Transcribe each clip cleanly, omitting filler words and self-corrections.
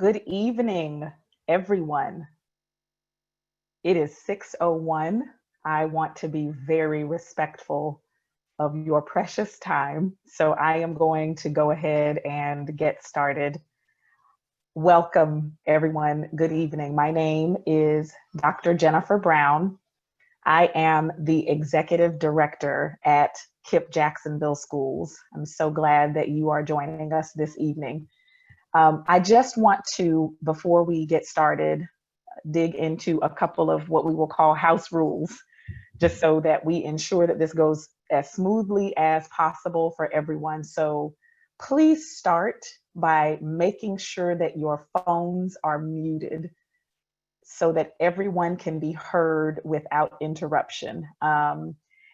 Good evening, everyone. It is 6:01. I want to be very respectful of your precious time, so I am going to go ahead and get started. Welcome, everyone. Good evening. My name is Dr. Jennifer Brown. I am the Executive Director at KIPP Jacksonville Schools. I'm so glad that you are joining us this evening. I just want to, before we get started, dig into a couple of what we will call house rules, just so that we ensure that this goes as smoothly as possible for everyone. So please start by making sure that your phones are muted so that everyone can be heard without interruption.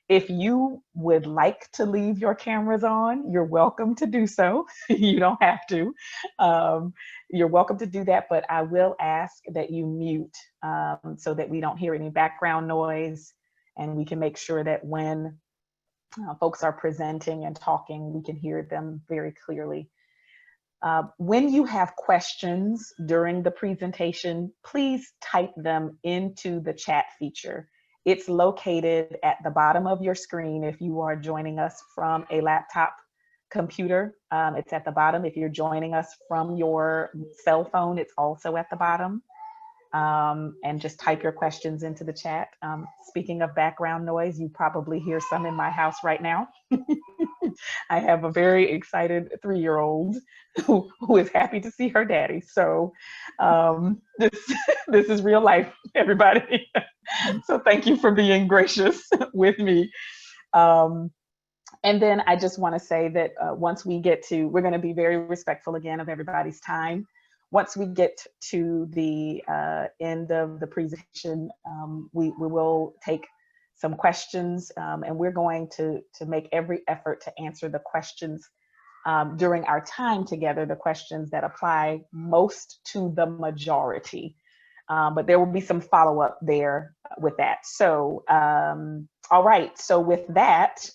If you would like to leave your cameras on, you're welcome to do so. You don't have to. Um, you're welcome to do that, but I will ask that you mute so that we don't hear any background noise, and we can make sure that when folks are presenting and talking, we can hear them very clearly. When you have questions during the presentation, please type them into the chat feature. It's located at the bottom of your screen if you are joining us from a laptop computer. It's at the bottom. If you're joining us from your cell phone, it's also at the bottom. And just type your questions into the chat. Speaking of background noise, you probably hear some in my house right now. I have a very excited 3-year-old who is happy to see her daddy. So this, this is real life, everybody. So thank you for being gracious with me. And then I just want to say that once we get to, we're going to be very respectful again of everybody's time. Once we get to the end of the presentation, we will take some questions, and we're going to make every effort to answer the questions during our time together, the questions that apply most to the majority. But there will be some follow-up there with that. So, all right, so with that,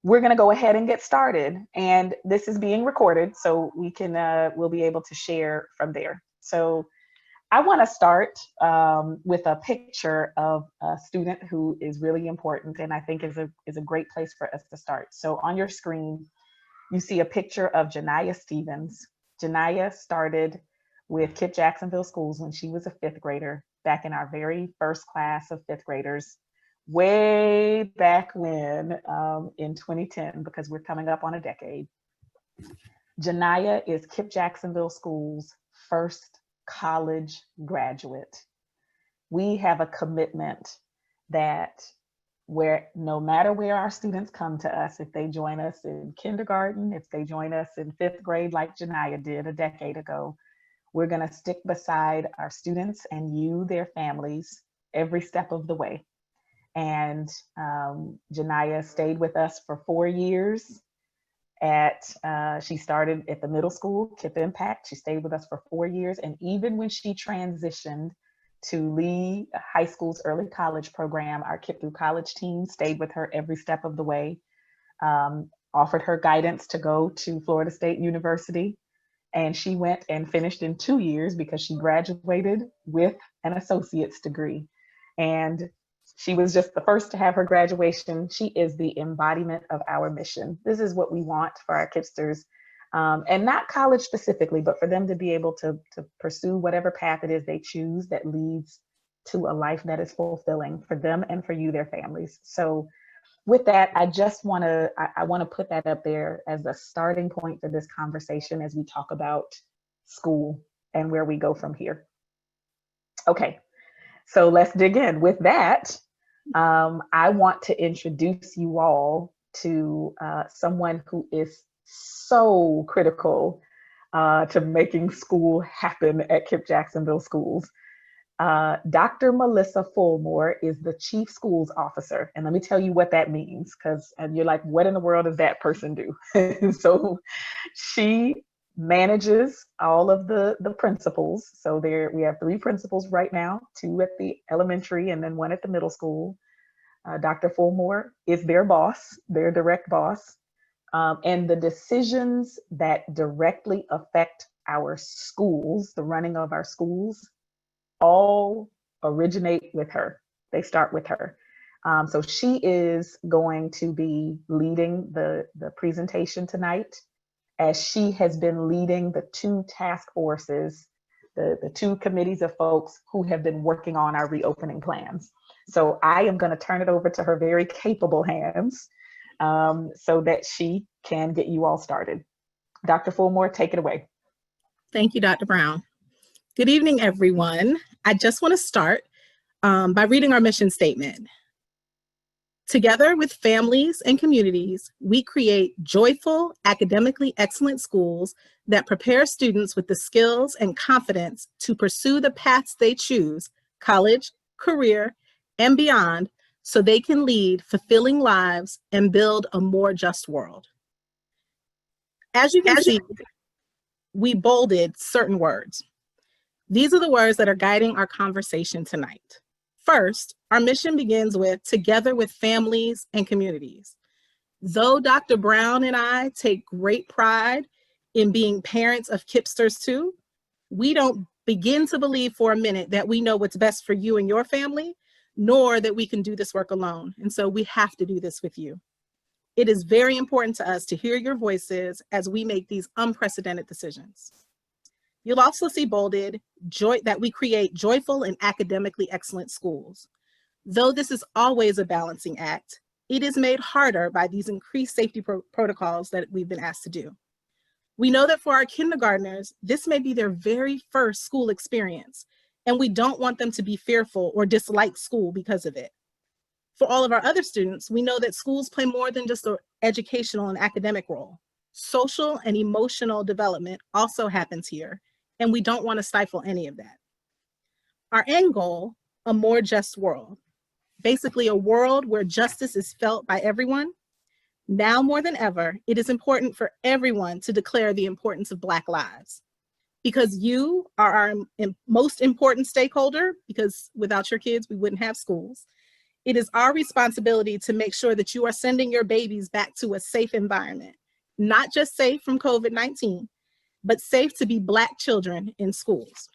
we're going to go ahead and get started. And this is being recorded, so we can we'll be able to share from there. So I want to start with a picture of a student who is really important, and I think is a great place for us to start. So on your screen, you see a picture of Janiyah Stevens. Janiyah started with KIPP Jacksonville Schools when she was a 5th grader, back in our very first class of 5th graders, way back when, in 2010, because we're coming up on a decade. Janiyah is KIPP Jacksonville Schools' first college graduate. We have a commitment that no matter where our students come to us, if they join us in kindergarten, if they join us in 5th grade like Janiyah did a decade ago, we're going to stick beside our students and you, their families, every step of the way. And Janiyah stayed with us for 4 years. She started at the middle school, KIPP Impact. She stayed with us for 4 years. And even when she transitioned to Lee High School's early college program, our KIPP Through College team stayed with her every step of the way, offered her guidance to go to Florida State University. And she went and finished in 2 years because she graduated with an associate's degree. And she was just the first to have her graduation. She is the embodiment of our mission. This is what we want for our KIPPsters, and not college specifically, but for them to be able to pursue whatever path it is they choose that leads to a life that is fulfilling for them and for you, their families. So with that, I just want to put that up there as a starting point for this conversation as we talk about school and where we go from here. Okay, so let's dig in. With that, I want to introduce you all to someone who is so critical to making school happen at KIPP Jacksonville Schools. Dr. Melissa Fulmore is the Chief Schools Officer. And let me tell you what that means, because you're like, what in the world does that person do? So she manages all of the principals. So we have 3 principals right now, 2 at the elementary and then 1 at the middle school. Dr. Fulmore is their boss, their direct boss. And the decisions that directly affect our schools, the running of our schools, all originate with her. They start with her. So she is going to be leading the presentation tonight, as she has been leading the two task forces, the two committees of folks who have been working on our reopening plans. So I am going to turn it over to her very capable hands so that she can get you all started. Dr. Fulmore, take it away. Thank you, Dr. Brown. Good evening, everyone. I just want to start by reading our mission statement. Together with families and communities, we create joyful, academically excellent schools that prepare students with the skills and confidence to pursue the paths they choose, college, career, and beyond, so they can lead fulfilling lives and build a more just world. As you can see, we bolded certain words. These are the words that are guiding our conversation tonight. First, our mission begins with together with families and communities. Though Dr. Brown and I take great pride in being parents of KIPPsters too, we don't begin to believe for a minute that we know what's best for you and your family, nor that we can do this work alone. And so we have to do this with you. It is very important to us to hear your voices as we make these unprecedented decisions. You'll also see bolded that we create joyful and academically excellent schools. Though this is always a balancing act, it is made harder by these increased safety protocols that we've been asked to do. We know that for our kindergartners, this may be their very first school experience, and we don't want them to be fearful or dislike school because of it. For all of our other students, we know that schools play more than just an educational and academic role. Social and emotional development also happens here, and we don't want to stifle any of that. Our end goal, a more just world. Basically a world where justice is felt by everyone. Now more than ever, it is important for everyone to declare the importance of Black lives. Because you are our most important stakeholder, because without your kids, we wouldn't have schools. It is our responsibility to make sure that you are sending your babies back to a safe environment, not just safe from COVID-19, but safe to be Black children in schools.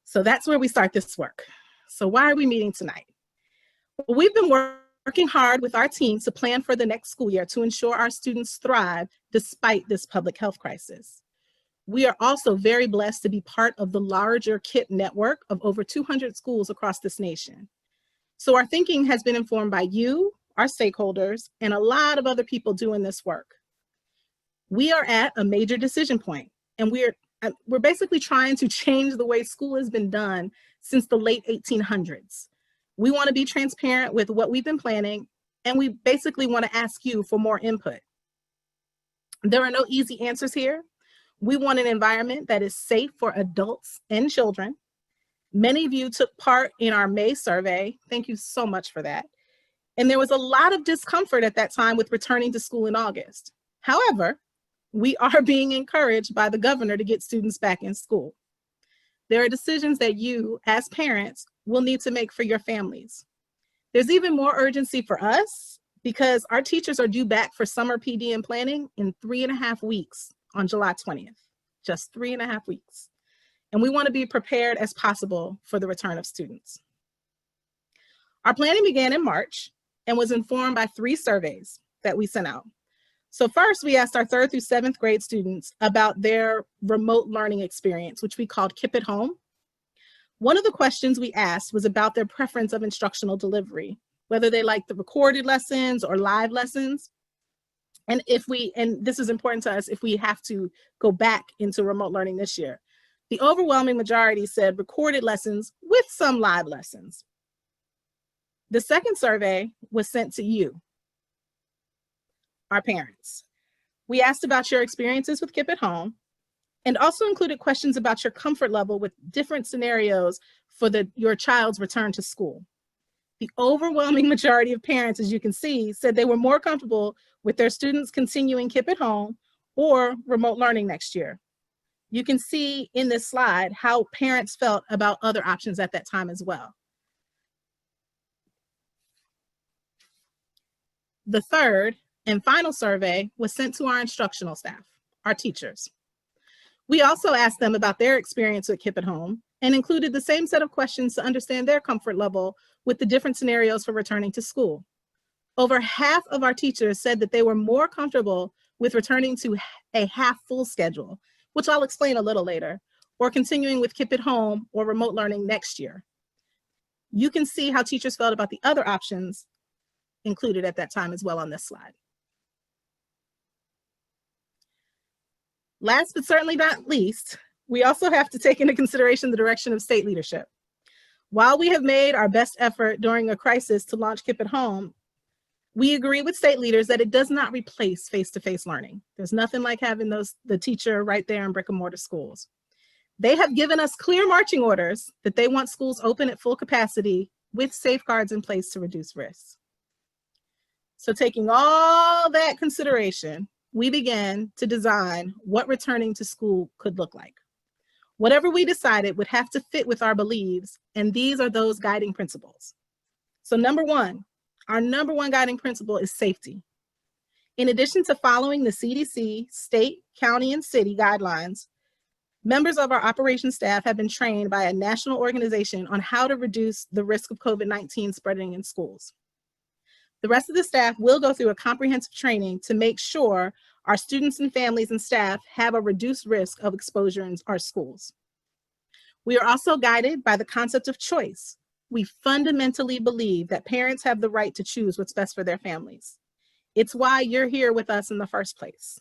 So that's where we start this work. So why are we meeting tonight? Well, we've been working hard with our team to plan for the next school year to ensure our students thrive despite this public health crisis. We are also very blessed to be part of the larger KIPP network of over 200 schools across this nation. So our thinking has been informed by you, our stakeholders, and a lot of other people doing this work. We are at a major decision point, and we're basically trying to change the way school has been done since the late 1800s. We want to be transparent with what we've been planning, and we basically want to ask you for more input. There are no easy answers here. We want an environment that is safe for adults and children. Many of you took part in our May survey. Thank you so much for that. And there was a lot of discomfort at that time with returning to school in August. However, we are being encouraged by the governor to get students back in school. There are decisions that you, as parents, will need to make for your families. There's even more urgency for us because our teachers are due back for summer PD and planning in 3.5 weeks on July 20th, just 3.5 weeks. And we want to be prepared as possible for the return of students. Our planning began in March and was informed by 3 surveys that we sent out. So first, we asked our 3rd through 7th grade students about their remote learning experience, which we called KIPP at Home. One of the questions we asked was about their preference of instructional delivery, whether they liked the recorded lessons or live lessons. And this is important to us if we have to go back into remote learning this year. The overwhelming majority said recorded lessons with some live lessons. The second survey was sent to you, our parents. We asked about your experiences with KIPP at Home and also included questions about your comfort level with different scenarios for your child's return to school. The overwhelming majority of parents, as you can see, said they were more comfortable with their students continuing KIPP at Home or remote learning next year. You can see in this slide how parents felt about other options at that time as well. The third and final survey was sent to our instructional staff, our teachers. We also asked them about their experience with KIPP at home and included the same set of questions to understand their comfort level with the different scenarios for returning to school. Over half of our teachers said that they were more comfortable with returning to a half full schedule, which I'll explain a little later, or continuing with KIPP at home or remote learning next year. You can see how teachers felt about the other options included at that time as well on this slide. Last but certainly not least, we also have to take into consideration the direction of state leadership. While we have made our best effort during a crisis to launch KIPP at home, we agree with state leaders that it does not replace face-to-face learning. There's nothing like having the teacher right there in brick and mortar schools. They have given us clear marching orders that they want schools open at full capacity with safeguards in place to reduce risks. So taking all that consideration, we began to design what returning to school could look like. Whatever we decided would have to fit with our beliefs, and these are those guiding principles. So number one, our number one guiding principle is safety. In addition to following the CDC, state, county, and city guidelines, members of our operations staff have been trained by a national organization on how to reduce the risk of COVID-19 spreading in schools. The rest of the staff will go through a comprehensive training to make sure our students and families and staff have a reduced risk of exposure in our schools. We are also guided by the concept of choice. We fundamentally believe that parents have the right to choose what's best for their families. It's why you're here with us in the first place.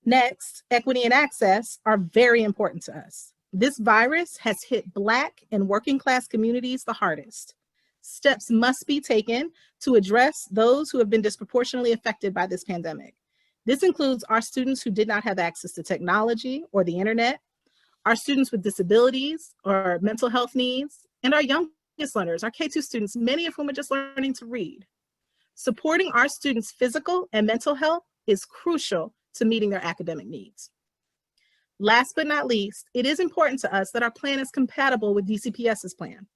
Next, equity and access are very important to us. This virus has hit Black and working class communities the hardest. Steps must be taken to address those who have been disproportionately affected by this pandemic. This includes our students who did not have access to technology or the internet, our students with disabilities or mental health needs, and our youngest learners, our K-2 students, many of whom are just learning to read. Supporting our students' physical and mental health is crucial to meeting their academic needs. Last but not least, it is important to us that our plan is compatible with DCPS's plan.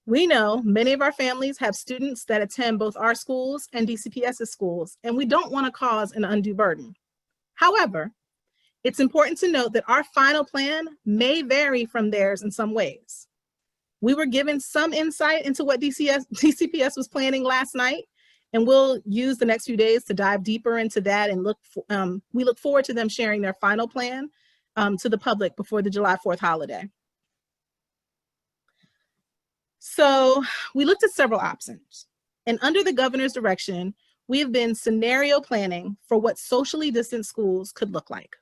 We know many of our families have students that attend both our schools and DCPS's schools, and we don't want to cause an undue burden. However, it's important to note that our final plan may vary from theirs in some ways. We were given some insight into what DCPS was planning last night, and we'll use the next few days to dive deeper into that, and we look forward to them sharing their final plan to the public before the July 4th holiday. So we looked at several options, and under the governor's direction, we have been scenario planning for what socially distant schools could look like.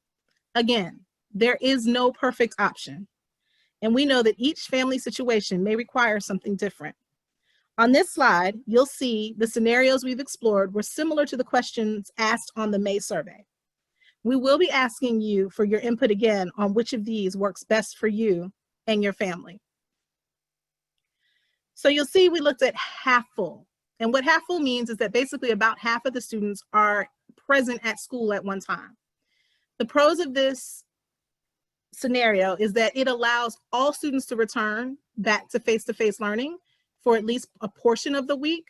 Again, there is no perfect option, and we know that each family situation may require something different. On this slide, you'll see the scenarios we've explored were similar to the questions asked on the May survey. We will be asking you for your input again on which of these works best for you and your family. So you'll see we looked at half full. And what half full means is that basically about half of the students are present at school at one time. The pros of this scenario is that it allows all students to return back to face-to-face learning for at least a portion of the week.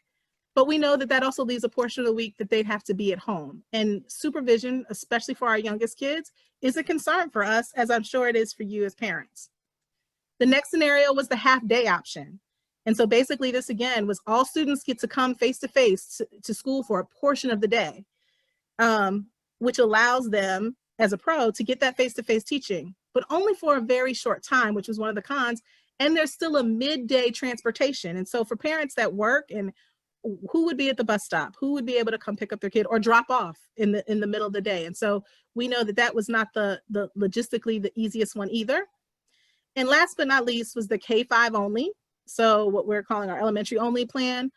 But we know that that also leaves a portion of the week that they'd have to be at home. And supervision, especially for our youngest kids, is a concern for us, as I'm sure it is for you as parents. The next scenario was the half-day option. And so basically this again was all students get to come face-to-face to school for a portion of the day, which allows them as a pro to get that face-to-face teaching, but only for a very short time, which was one of the cons. And there's still a midday transportation. And so for parents that work, and who would be at the bus stop, who would be able to come pick up their kid or drop off in the middle of the day. And so we know that that was not the logistically the easiest one either. And last but not least was the K-5 only. So what we're calling our elementary only plan.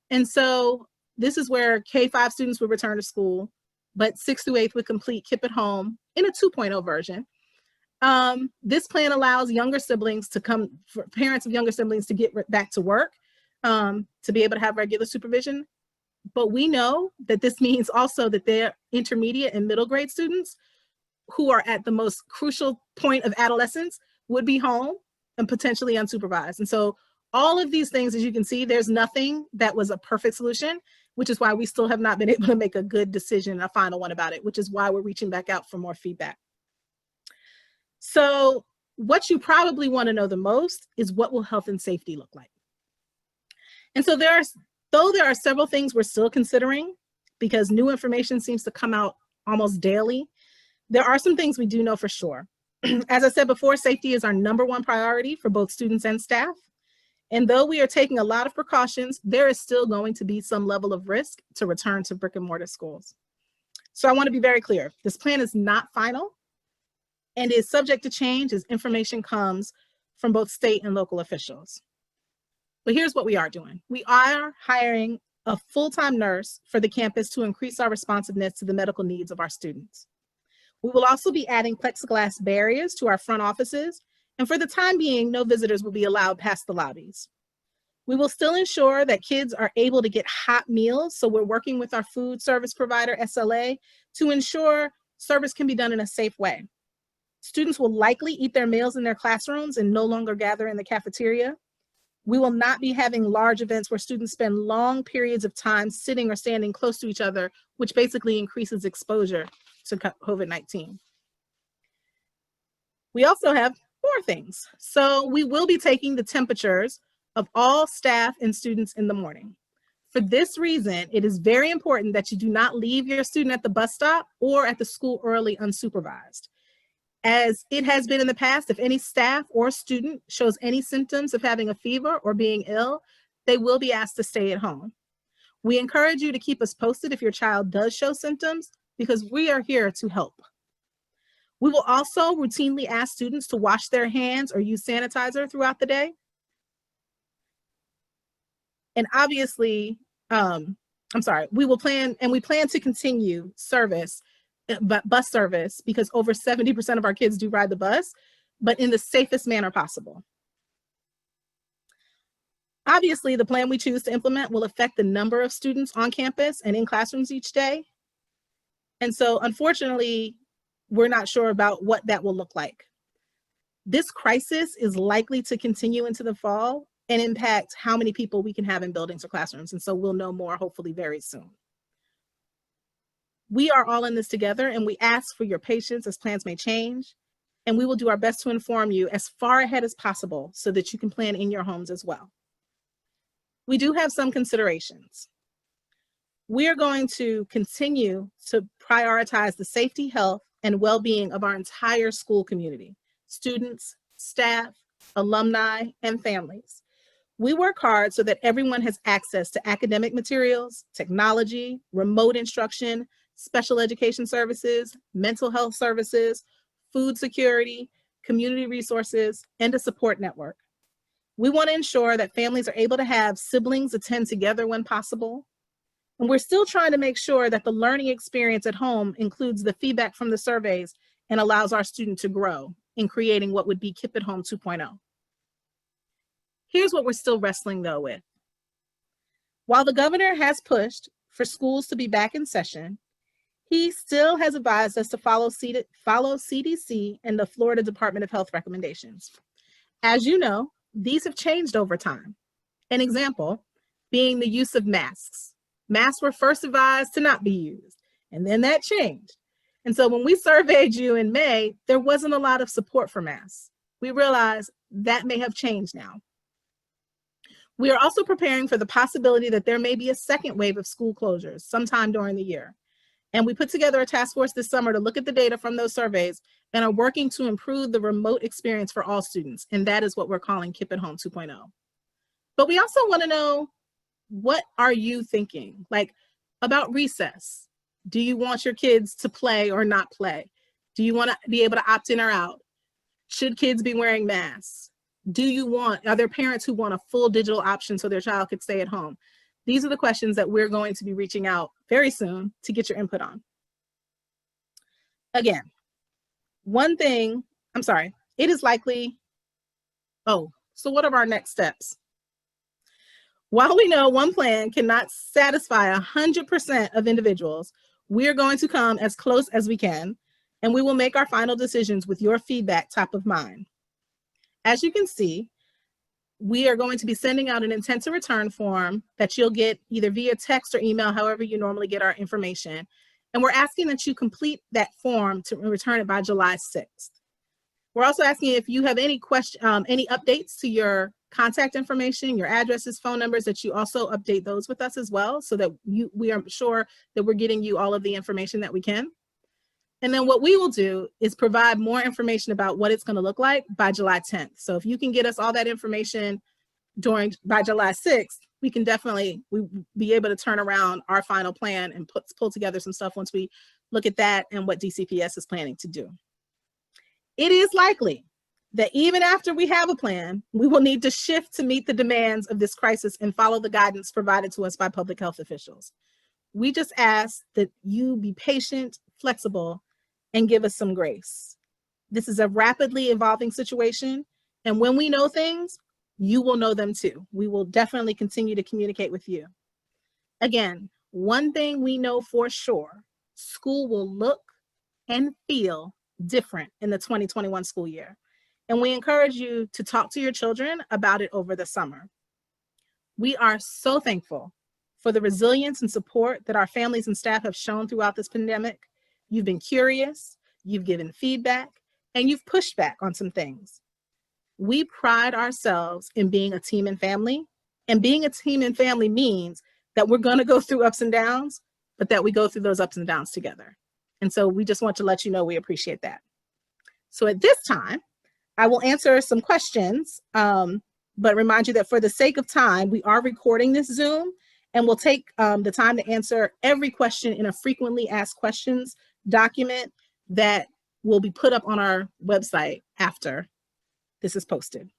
And so this is where K-5 students would return to school, but 6th through 8th would complete KIPP at home in a 2.0 version. This plan allows younger siblings to come, for parents of younger siblings to get back to work, to be able to have regular supervision. But we know that this means also that their intermediate and middle grade students who are at the most crucial point of adolescence would be home and potentially unsupervised. And so all of these things, as you can see, there's nothing that was a perfect solution. which is why we still have not been able to make a good decision, a final one about it, which is why we're reaching back out for more feedback. So what you probably want to know the most is, what will health and safety look like? And so though there are several things we're still considering, because new information seems to come out almost daily, there are some things we do know for sure. As I said before, safety is our #1 priority for both students and staff. And though we are taking a lot of precautions, there is still going to be some level of risk to return to brick and mortar schools. So I want to be very clear. This plan is not final and is subject to change as information comes from both state and local officials. But here's what we are doing. We are hiring a full-time nurse for the campus to increase our responsiveness to the medical needs of our students. We will also be adding plexiglass barriers to our front offices, and for the time being, no visitors will be allowed past the lobbies. We will still ensure that kids are able to get hot meals, so we're working with our food service provider, SLA, to ensure service can be done in a safe way. Students will likely eat their meals in their classrooms and no longer gather in the cafeteria. We will not be having large events where students spend long periods of time sitting or standing close to each other, which basically increases exposure to COVID-19. We also have more things. So we will be taking the temperatures of all staff and students in the morning. For this reason, it is very important that you do not leave your student at the bus stop or at the school early unsupervised. As it has been in the past, if any staff or student shows any symptoms of having a fever or being ill, they will be asked to stay at home. We encourage you to keep us posted if your child does show symptoms, because we are here to help. We will also routinely ask students to wash their hands or use sanitizer throughout the day. And obviously, we plan to continue service, bus service, because over 70% of our kids do ride the bus, but in the safest manner possible. Obviously, the plan we choose to implement will affect the number of students on campus and in classrooms each day. And so, unfortunately, we're not sure about what that will look like. This crisis is likely to continue into the fall and impact how many people we can have in buildings or classrooms. And so we'll know more, hopefully very soon. We are all in this together, and we ask for your patience as plans may change. And we will do our best to inform you as far ahead as possible so that you can plan in your homes as well. We do have some considerations. We are going to continue to prioritize the safety, health, and well-being of our entire school community, students, staff, alumni, and families. We work hard so that everyone has access to academic materials, technology, remote instruction, special education services, mental health services, food security, community resources, and a support network. We want to ensure that families are able to have siblings attend together when possible. And we're still trying to make sure that the learning experience at home includes the feedback from the surveys and allows our students to grow in creating what would be KIPP at Home 2.0. Here's what we're still wrestling though with. While the governor has pushed for schools to be back in session, he still has advised us to follow CDC and the Florida Department of Health recommendations. As you know, these have changed over time. An example being the use of masks. Masks were first advised to not be used, and then that changed. And so when we surveyed you in May, there wasn't a lot of support for masks. We realized that may have changed now. We are also preparing for the possibility that there may be a second wave of school closures sometime during the year. And we put together a task force this summer to look at the data from those surveys and are working to improve the remote experience for all students. And that is what we're calling KIPP at Home 2.0. But we also want to know, what are you thinking? Like about recess? Do you want your kids to play or not play? Do you want to be able to opt in or out? Should kids be wearing masks? Are there parents who want a full digital option so their child could stay at home? These are the questions that we're going to be reaching out very soon to get your input on. Again, it is likely, so what are our next steps? While we know one plan cannot satisfy 100% of individuals, we're going to come as close as we can, and we will make our final decisions with your feedback top of mind. As you can see, we are going to be sending out an intent to return form that you'll get either via text or email, however you normally get our information. And we're asking that you complete that form to return it by July 6th. We're also asking if you have any any updates to your contact information, your addresses, phone numbers, that you also update those with us as well, so that we are sure that we're getting you all of the information that we can. And then what we will do is provide more information about what it's going to look like by July 10th. So if you can get us all that information by July 6th, we can definitely be able to turn around our final plan and pull together some stuff once we look at that and what DCPS is planning to do. It is likely that even after we have a plan, we will need to shift to meet the demands of this crisis and follow the guidance provided to us by public health officials. We just ask that you be patient, flexible, and give us some grace. This is a rapidly evolving situation, and when we know things, you will know them too. We will definitely continue to communicate with you. Again, one thing we know for sure, school will look and feel different in the 2021 school year. And we encourage you to talk to your children about it over the summer. We are so thankful for the resilience and support that our families and staff have shown throughout this pandemic. You've been curious, you've given feedback, and you've pushed back on some things. We pride ourselves in being a team and family, and being a team and family means that we're going to go through ups and downs, but that we go through those ups and downs together. And so we just want to let you know we appreciate that. So at this time, I will answer some questions, but remind you that for the sake of time, we are recording this Zoom, and we'll take the time to answer every question in a frequently asked questions document that will be put up on our website after this is posted.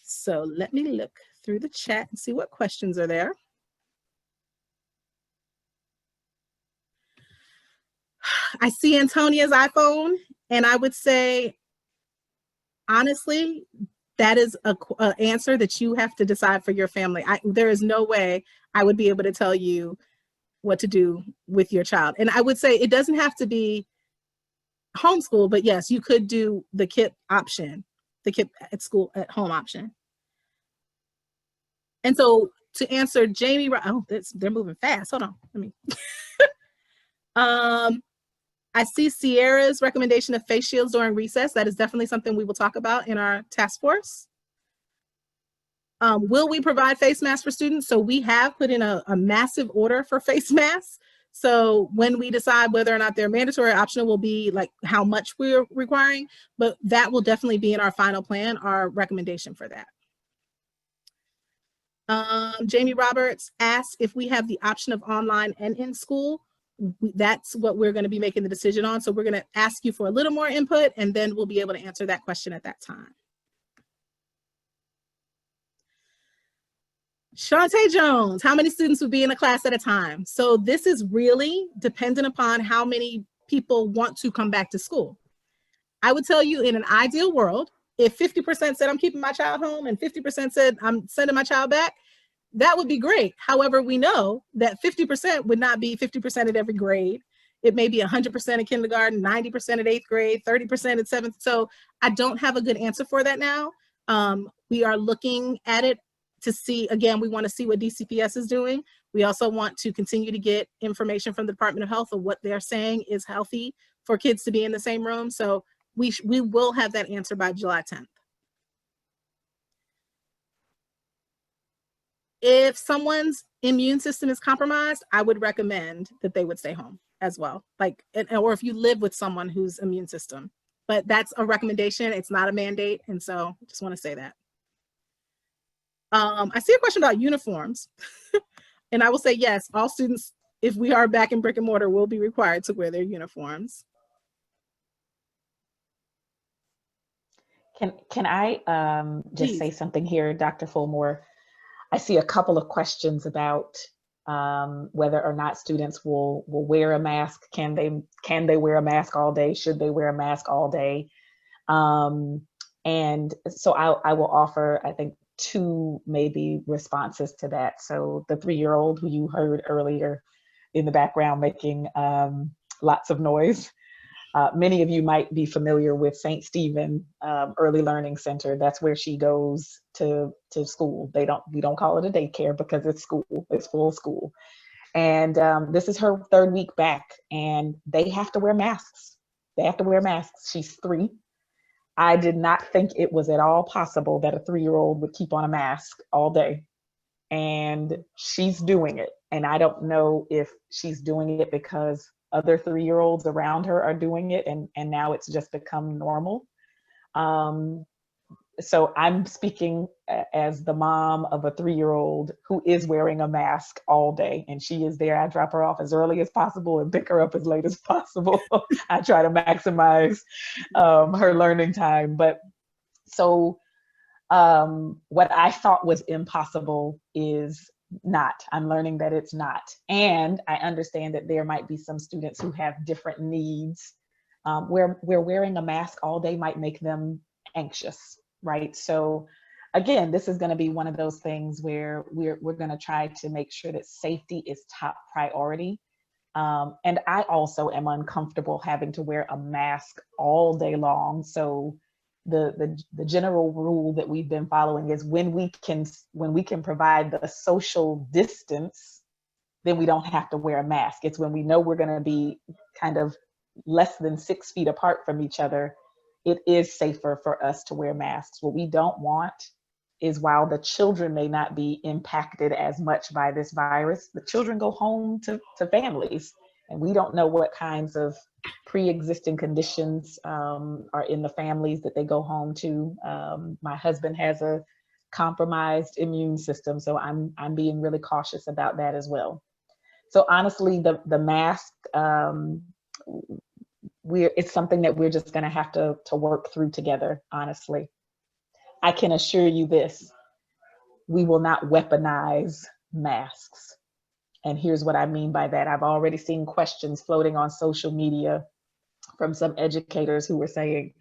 So let me look through the chat and see what questions are there. I see Antonia's iPhone, and I would say, honestly, that is an answer that you have to decide for your family. There is no way I would be able to tell you what to do with your child. And I would say it doesn't have to be homeschool, but yes, you could do the KIPP option, the KIPP at home option. And so to answer Jamie, they're moving fast. Hold on, let me. I see Sierra's recommendation of face shields during recess. That is definitely something we will talk about in our task force. Will we provide face masks for students? So we have put in a massive order for face masks. So when we decide whether or not they're mandatory or optional will be like how much we're requiring, but that will definitely be in our final plan, our recommendation for that. Jamie Roberts asked if we have the option of online and in school. That's what we're going to be making the decision on. So we're going to ask you for a little more input, and then we'll be able to answer that question at that time. Shantae Jones, how many students would be in a class at a time? So this is really dependent upon how many people want to come back to school. I would tell you, in an ideal world, if 50% said I'm keeping my child home and 50% said I'm sending my child back, that would be great. However, we know that 50% would not be 50% at every grade. It may be 100% at kindergarten, 90% at 8th grade, 30% at 7th. So I don't have a good answer for that now. We are looking at it to see, again, we want to see what DCPS is doing. We also want to continue to get information from the Department of Health of what they're saying is healthy for kids to be in the same room. So we will have that answer by July 10th. If someone's immune system is compromised, I would recommend that they would stay home as well. Or if you live with someone whose immune system, but that's a recommendation. It's not a mandate. And so I just want to say that. I see a question about uniforms. And I will say, yes, all students, if we are back in brick and mortar, will be required to wear their uniforms. Can I just Please. say something here, Dr. Fulmore? I see a couple of questions about whether or not students will wear a mask. Can they wear a mask all day? Should they wear a mask all day? And so I will offer, I think, two maybe responses to that. So the 3-year-old who you heard earlier in the background making lots of noise, Many of you might be familiar with St. Stephen Early Learning Center. That's where she goes to school. We don't call it a daycare because it's school. It's full school. And this is her third week back, and they have to wear masks. They have to wear masks. She's 3. I did not think it was at all possible that a 3-year-old would keep on a mask all day. And she's doing it. And I don't know if she's doing it because other 3-year-olds around her are doing it, and now it's just become normal. So I'm speaking as the mom of a 3-year-old who is wearing a mask all day, and she is there. I drop her off as early as possible and pick her up as late as possible. I try to maximize her learning time. But so what I thought was impossible is not. I'm learning that it's not. And I understand that there might be some students who have different needs where wearing a mask all day might make them anxious, right? So again, this is going to be one of those things where we're going to try to make sure that safety is top priority. And I also am uncomfortable having to wear a mask all day long. So the general rule that we've been following is when we can provide the social distance, then we don't have to wear a mask. It's when we know we're going to be kind of less than 6 feet apart from each other, it is safer for us to wear masks. What we don't want is, while the children may not be impacted as much by this virus, the children go home to families, and we don't know what kinds of pre-existing conditions are in the families that they go home to. My husband has a compromised immune system, so I'm being really cautious about that as well. So honestly, the mask, it's something that we're just going to have to work through together. Honestly, I can assure you this: we will not weaponize masks. And here's what I mean by that. I've already seen questions floating on social media from some educators who were saying,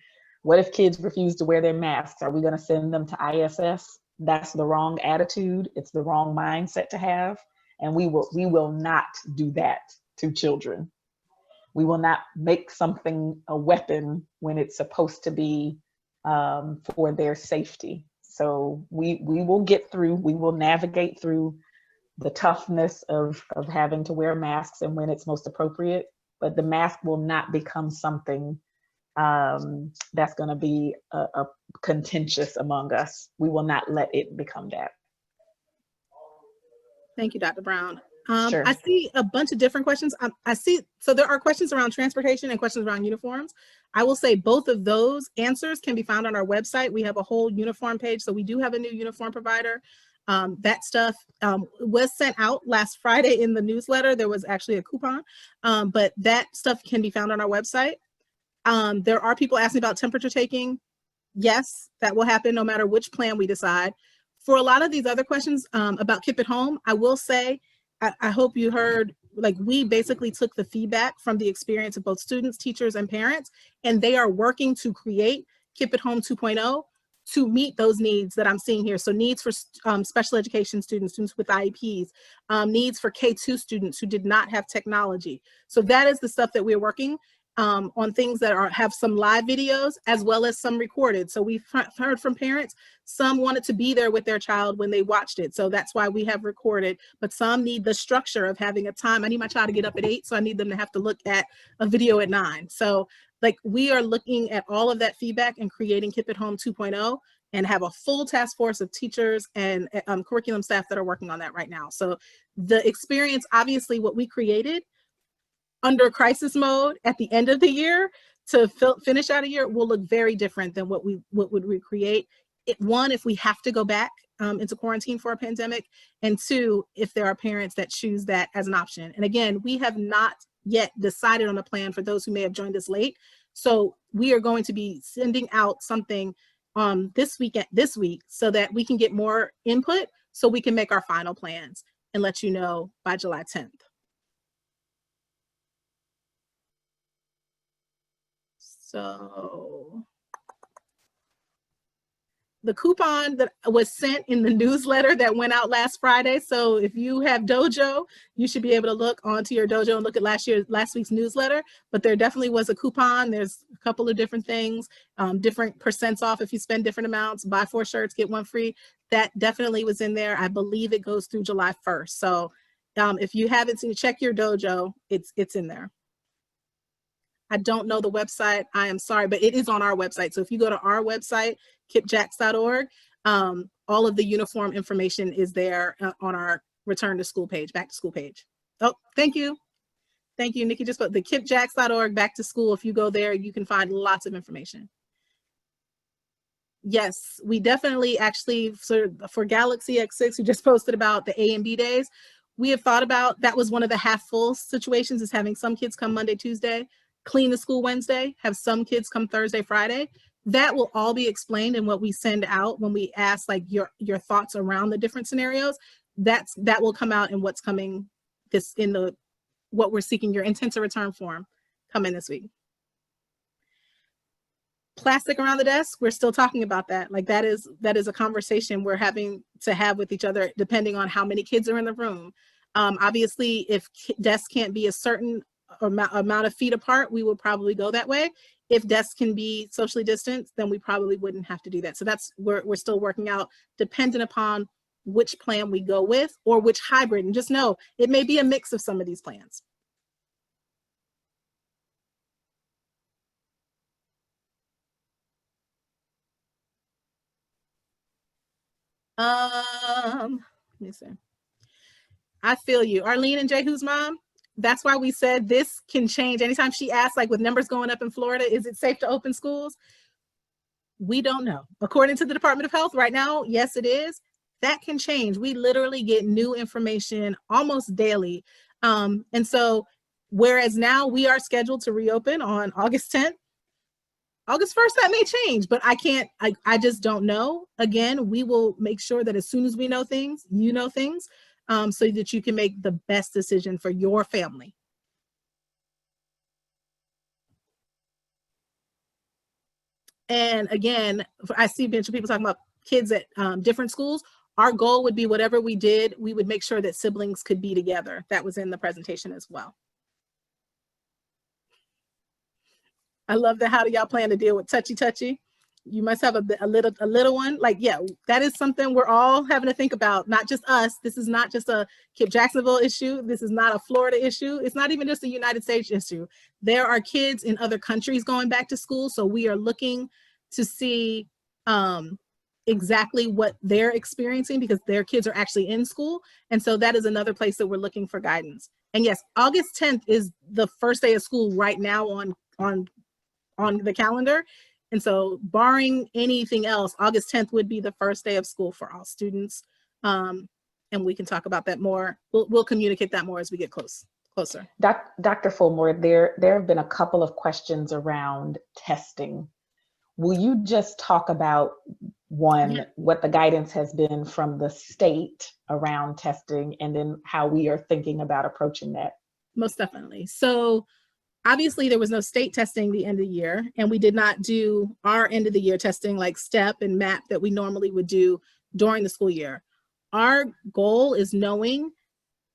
what if kids refuse to wear their masks? Are we going to send them to ISS? That's the wrong attitude. It's the wrong mindset to have. And we will not do that to children. We will not make something a weapon when it's supposed to be for their safety. So we will get through, we will navigate through the toughness of having to wear masks and when it's most appropriate, but the mask will not become something that's going to be a contentious among us. We will not let it become that. Thank you, Dr. Brown. Sure. I see a bunch of different questions. So there are questions around transportation and questions around uniforms. I will say both of those answers can be found on our website. We have a whole uniform page. So we do have a new uniform provider. That stuff was sent out last Friday in the newsletter. There was actually a coupon, but that stuff can be found on our website. There are people asking about temperature taking. Yes, that will happen no matter which plan we decide. For a lot of these other questions about KIPP at Home, I will say, I hope you heard, like, we basically took the feedback from the experience of both students, teachers, and parents, and they are working to create KIPP at Home 2.0 to meet those needs that I'm seeing here. So needs for special education students with IEPs, needs for K2 students who did not have technology. So that is the stuff that we're working on, things that have some live videos as well as some recorded. So we've heard from parents, some wanted to be there with their child when they watched it. So that's why we have recorded, but some need the structure of having a time. I need my child to get up at 8, so I need them to have to look at a video at 9. So like, we are looking at all of that feedback and creating KIPP at Home 2.0 and have a full task force of teachers and curriculum staff that are working on that right now. So the experience, obviously what we created under crisis mode at the end of the year to finish out a year will look very different than what would we create. One, if we have to go back into quarantine for a pandemic, and 2, if there are parents that choose that as an option. And again, we have not yet decided on a plan for those who may have joined us late. So we are going to be sending out something this week so that we can get more input so we can make our final plans and let you know by July 10th. So the coupon that was sent in the newsletter that went out last Friday. So if you have Dojo, you should be able to look onto your Dojo and look at last week's newsletter. But there definitely was a coupon. There's a couple of different things, different percents off if you spend different amounts. Buy 4 shirts, get 1 free. That definitely was in there. I believe it goes through July 1st. So if you haven't seen, check your Dojo. It's in there. I don't know the website. I am sorry, but it is on our website. So if you go to our website, kippjax.org, all of the uniform information is there on our return to school page, back to school page. Oh, thank you. Thank you, Nikki. Just put the kippjax.org back to school. If you go there, you can find lots of information. Yes, we definitely actually, for Galaxy X6, we just posted about the A and B days. We have thought about, that was one of the half full situations, is having some kids come Monday, Tuesday, clean the school Wednesday, have some kids come Thursday, Friday. That will all be explained in what we send out when we ask like your thoughts around the different scenarios. That will come out in what's coming what we're seeking, your intent to return form coming this week. Plastic around the desk, we're still talking about that. Like that is a conversation we're having to have with each other depending on how many kids are in the room. Obviously, if desks can't be a certain amount of feet apart, we will probably go that way. If desks can be socially distanced, then we probably wouldn't have to do that. So that's we're still working out, dependent upon which plan we go with or which hybrid. And just know it may be a mix of some of these plans. Let me see. I feel you. Arlene and Jehu's mom, that's why we said this can change. Anytime she asks, like with numbers going up in Florida, is it safe to open schools? We don't know. According to the Department of Health right now, yes, it is. That can change. We literally get new information almost daily. And so, whereas now we are scheduled to reopen on August 10th, August 1st, that may change, but I just don't know. Again, we will make sure that as soon as we know things, you know things, so that you can make the best decision for your family. And again, I see a bunch of people talking about kids at different schools. Our goal would be whatever we did, we would make sure that siblings could be together. That was in the presentation as well. I love that. How do y'all plan to deal with touchy? You must have a little one. Like, yeah, that is something we're all having to think about. Not just us. This is not just a KIPP Jacksonville issue. This is not a Florida issue. It's not even just a United States issue. There are kids in other countries going back to school. So we are looking to see exactly what they're experiencing because their kids are actually in school. And so that is another place that we're looking for guidance. And yes, August 10th is the first day of school right now on the calendar. And so barring anything else, August 10th would be the first day of school for all students. And we can talk about that more. We'll communicate that more as we get closer. Dr. Fulmore, there have been a couple of questions around testing. Will you just talk about what the guidance has been from the state around testing and then how we are thinking about approaching that? Most definitely. So obviously, there was no state testing the end of the year, and we did not do our end of the year testing like STEP and MAP that we normally would do during the school year. Our goal is knowing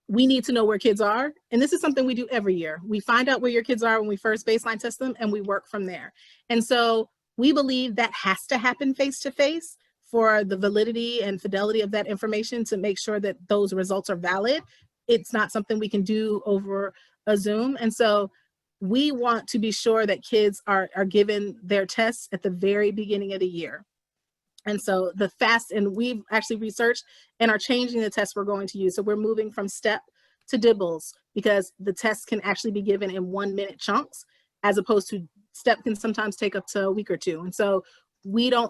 we need to know where kids are, and this is something we do every year. We find out where your kids are when we first baseline test them, and we work from there. And so we believe that has to happen face-to-face for the validity and fidelity of that information to make sure that those results are valid. It's not something we can do over a Zoom. And so we want to be sure that kids are given their tests at the very beginning of the year. And so and we've actually researched and are changing the tests we're going to use. So we're moving from STEP to DIBBLES because the tests can actually be given in 1-minute chunks, as opposed to STEP can sometimes take up to a week or two. And so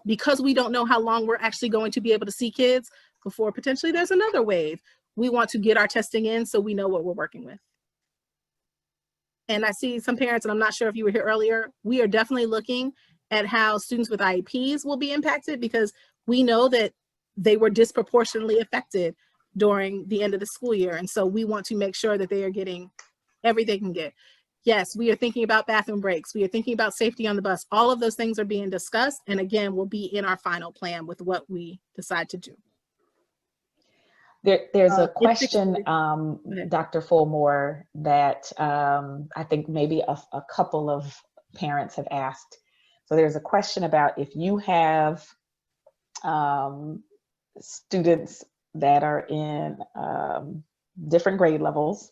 because we don't know how long we're actually going to be able to see kids before potentially there's another wave, we want to get our testing in so we know what we're working with. And I see some parents, and I'm not sure if you were here earlier, we are definitely looking at how students with IEPs will be impacted because we know that they were disproportionately affected during the end of the school year. And so we want to make sure that they are getting everything they can get. Yes, we are thinking about bathroom breaks. We are thinking about safety on the bus. All of those things are being discussed. And again, will be in our final plan with what we decide to do. There's a It's question, Dr. Fulmore, that I think maybe a couple of parents have asked. So there's a question about if you have students that are in different grade levels,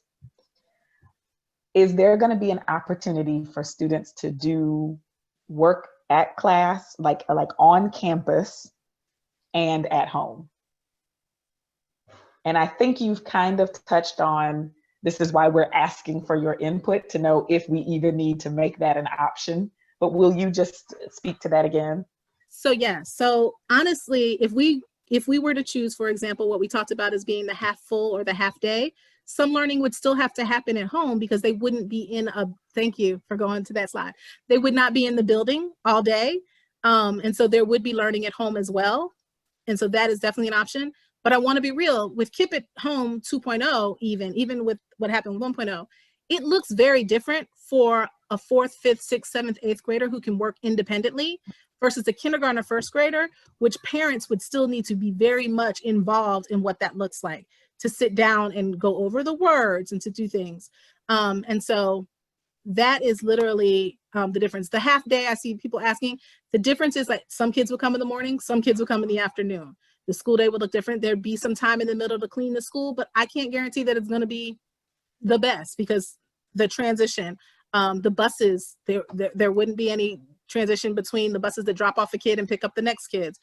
is there going to be an opportunity for students to do work at class, like on campus and at home? And I think you've kind of touched on, this is why we're asking for your input to know if we even need to make that an option. But will you just speak to that again? So yeah, so honestly, if we were to choose, for example, what we talked about as being the half full or the half day, some learning would still have to happen at home because they wouldn't be in a, thank you for going to that slide. They would not be in the building all day. And so there would be learning at home as well. And so that is definitely an option. But I want to be real with KIPP at Home 2.0, even with what happened with 1.0, it looks very different for a 4th, 5th, 6th, 7th, 8th grader who can work independently versus a kindergartner, 1st grader, which parents would still need to be very much involved in what that looks like, to sit down and go over the words and to do things. And so that is literally the difference. The half day, I see people asking, the difference is like some kids will come in the morning, some kids will come in the afternoon. The school day would look different. There'd be some time in the middle to clean the school, but I can't guarantee that it's going to be the best because the transition, the buses, there wouldn't be any transition between the buses that drop off a kid and pick up the next kids.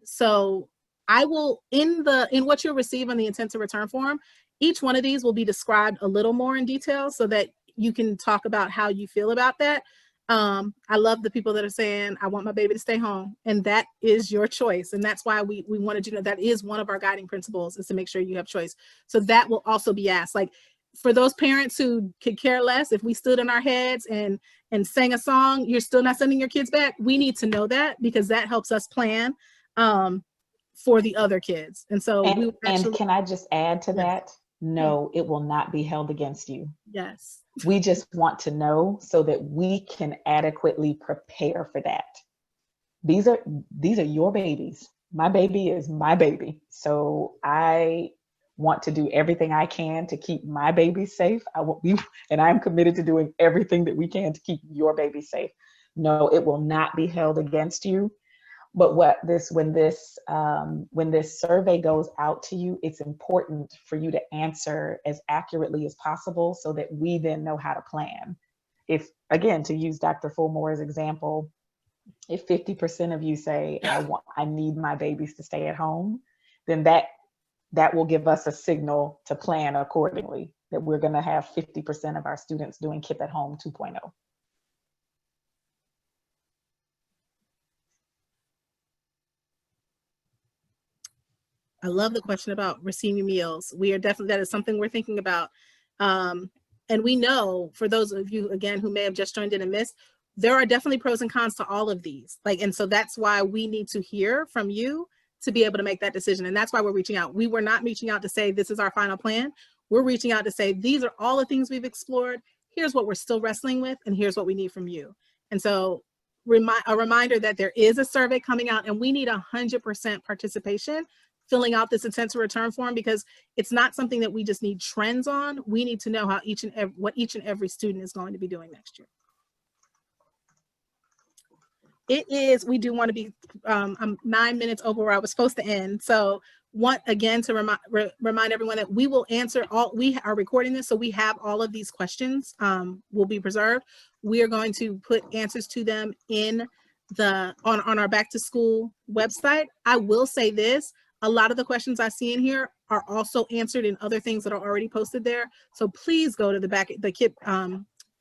So I will, in what you'll receive on the intent to return form, each one of these will be described a little more in detail so that you can talk about how you feel about that. I love the people that are saying, I want my baby to stay home, and that is your choice. And that's why we wanted you to know that is one of our guiding principles, is to make sure you have choice. So that will also be asked. Like for those parents who could care less, if we stood in our heads and sang a song, you're still not sending your kids back. We need to know that because that helps us plan for the other kids. And so and can I just add to that? No, Yeah. it will not be held against you. Yes. We just want to know so that we can adequately prepare for that. These are your babies. My baby is my baby. So I want to do everything I can to keep my baby safe. And I'm committed to doing everything that we can to keep your baby safe. No, it will not be held against you. But when this survey goes out to you, it's important for you to answer as accurately as possible so that we then know how to plan. If, again, to use Dr. Fulmore's example, if 50% of you say, I need my babies to stay at home, then that will give us a signal to plan accordingly, that we're going to have 50% of our students doing KIPP at Home 2.0. I love the question about receiving meals. We are definitely, that is something we're thinking about. And we know, for those of you, again, who may have just joined in and missed, there are definitely pros and cons to all of these. And so that's why we need to hear from you to be able to make that decision. And that's why we're reaching out. We were not reaching out to say, this is our final plan. We're reaching out to say, these are all the things we've explored. Here's what we're still wrestling with, and here's what we need from you. And so a reminder that there is a survey coming out, and we need 100% participation filling out this intent to return form, because it's not something that we just need trends on. We need to know how what each and every student is going to be doing next year. We do want to be, I'm 9 minutes over where I was supposed to end. So want again to remind everyone that we will answer we are recording this, so we have all of these questions will be preserved. We are going to put answers to them in on our back to school website. I will say this, a lot of the questions I see in here are also answered in other things that are already posted there. So please go to the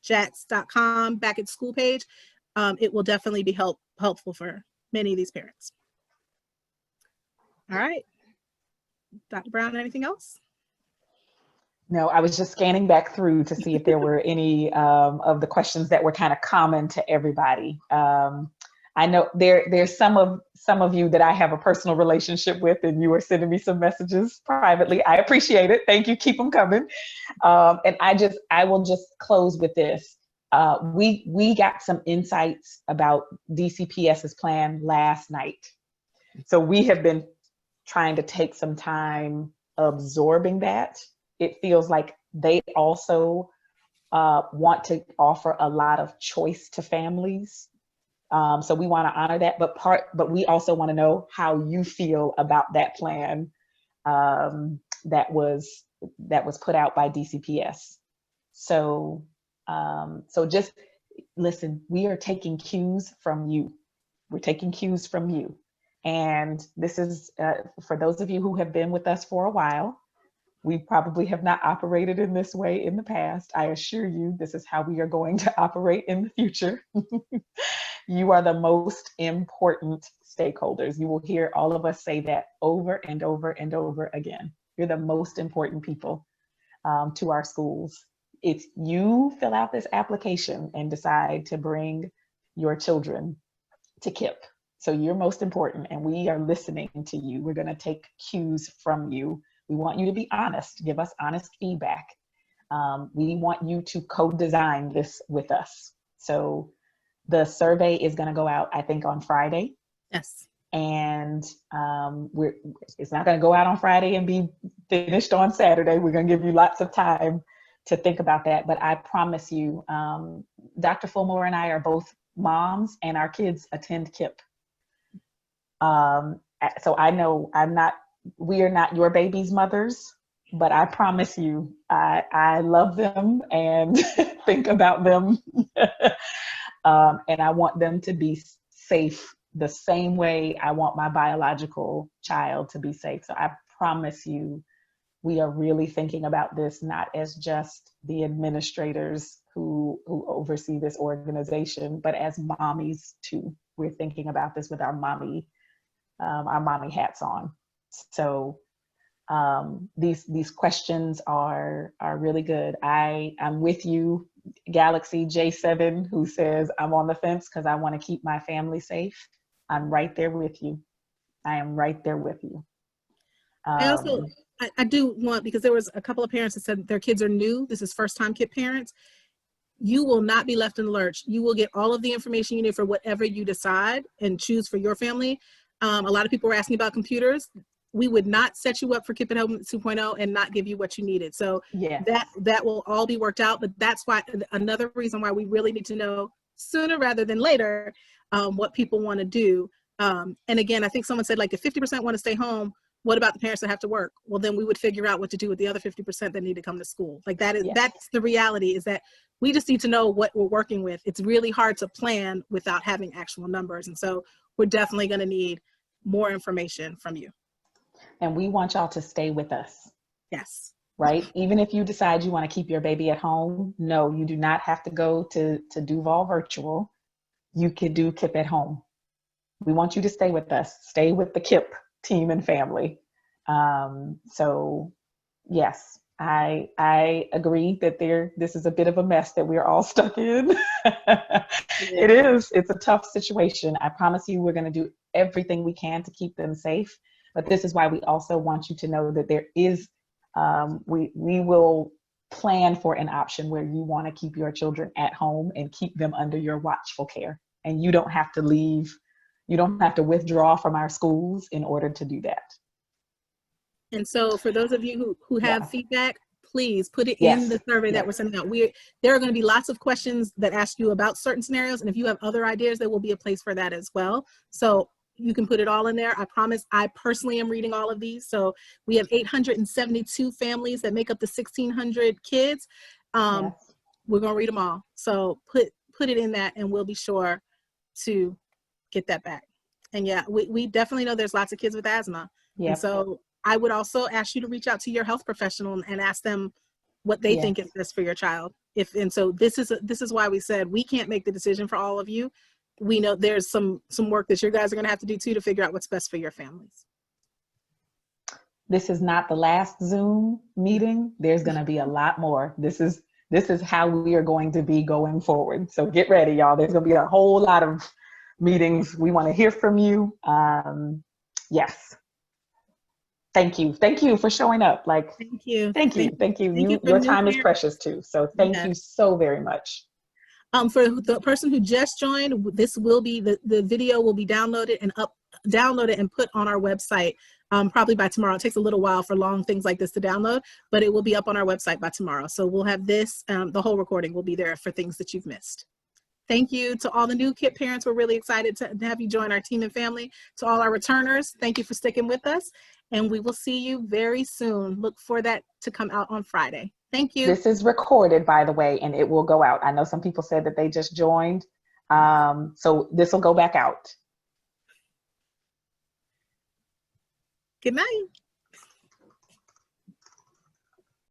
KIPPjats.com back at school page. It will definitely be helpful for many of these parents. All right. Dr. Brown, anything else? No, I was just scanning back through to see if there were any of the questions that were kind of common to everybody. I know there's some of you that I have a personal relationship with, and you are sending me some messages privately. I appreciate it. Thank you. Keep them coming. And I will just close with this. We got some insights about DCPS's plan last night. So we have been trying to take some time absorbing that. It feels like they also want to offer a lot of choice to families. So we want to honor that, but we also want to know how you feel about that plan that was put out by DCPS. So just listen. We are taking cues from you. We're taking cues from you, and this is for those of you who have been with us for a while. We probably have not operated in this way in the past. I assure you, this is how we are going to operate in the future. You are the most important stakeholders. You will hear all of us say that over and over and over again. You're the most important people to our schools. If you fill out this application and decide to bring your children to KIPP, so you're most important, and we are listening to you. We're going to take cues from you. We want you to be honest, give us honest feedback. We want you to co-design this with us. So the survey is going to go out, I think, on Friday. Yes. And it's not going to go out on Friday and be finished on Saturday. We're going to give you lots of time to think about that. But I promise you, Dr. Fulmore and I are both moms, and our kids attend KIPP. So I know we are not your baby's mothers, but I promise you, I love them and think about them. And I want them to be safe the same way I want my biological child to be safe. So I promise you, we are really thinking about this not as just the administrators who oversee this organization, but as mommies too. We're thinking about this with our mommy hats on. So these questions are really good. I'm with you, Galaxy J7, who says I'm on the fence because I want to keep my family safe. I'm right there with you. I am right there with you. I do want, because there was a couple of parents that said their kids are new. This is first time KIPP parents. You will not be left in the lurch. You will get all of the information you need for whatever you decide and choose for your family. A lot of people were asking about computers. We would not set you up for KIPP at Home 2.0 and not give you what you needed. So yeah, that will all be worked out. But that's why another reason why we really need to know sooner rather than later what people want to do. And again, I think someone said, like, if 50% want to stay home, what about the parents that have to work? Well, then we would figure out what to do with the other 50% that need to come to school. Like that's the reality, is that we just need to know what we're working with. It's really hard to plan without having actual numbers. And so we're definitely going to need more information from you. And we want y'all to stay with us. Yes. Right? Even if you decide you want to keep your baby at home, no, you do not have to go to Duval Virtual. You can do KIPP at home. We want you to stay with us. Stay with the KIPP team and family. So yes, I agree that this is a bit of a mess that we're all stuck in. It is. It's a tough situation. I promise you, we're going to do everything we can to keep them safe. But this is why we also want you to know that there is, we will plan for an option where you want to keep your children at home and keep them under your watchful care. And you don't have to leave. You don't have to withdraw from our schools in order to do that. And so for those of you who have feedback, please put it in the survey that we're sending out. There are going to be lots of questions that ask you about certain scenarios. And if you have other ideas, there will be a place for that as well. So you can put it all in there. I promise I personally am reading all of these. So we have 872 families that make up the 1,600 kids. We're going to read them all. So put it in that, and we'll be sure to get that back. And yeah, we definitely know there's lots of kids with asthma. And so I would also ask you to reach out to your health professional and ask them what they think is best for your child. So this is why we said we can't make the decision for all of you. We know there's some work that your guys are going to have to do too to figure out what's best for your families. This is not the last Zoom meeting. There's going to be a lot more. This is how we are going to be going forward. So get ready, y'all. There's going to be a whole lot of meetings. We want to hear from you. Yes. Thank you. Thank you for showing up. Like, Thank you. thank you. Thank you. Thank you for Your new time is parents. precious too. So thank Yeah. you so very much. For the person who just joined, this will be the video will be downloaded and put on our website probably by tomorrow. It takes a little while for long things like this to download, but it will be up on our website by tomorrow. So we'll have this, the whole recording will be there for things that you've missed. Thank you to all the new KIPP parents. We're really excited to have you join our team and family. To all our returners, thank you for sticking with us. And we will see you very soon. Look for that to come out on Friday. Thank you. This is recorded, by the way, and it will go out. I know some people said that they just joined. So this will go back out. Good night.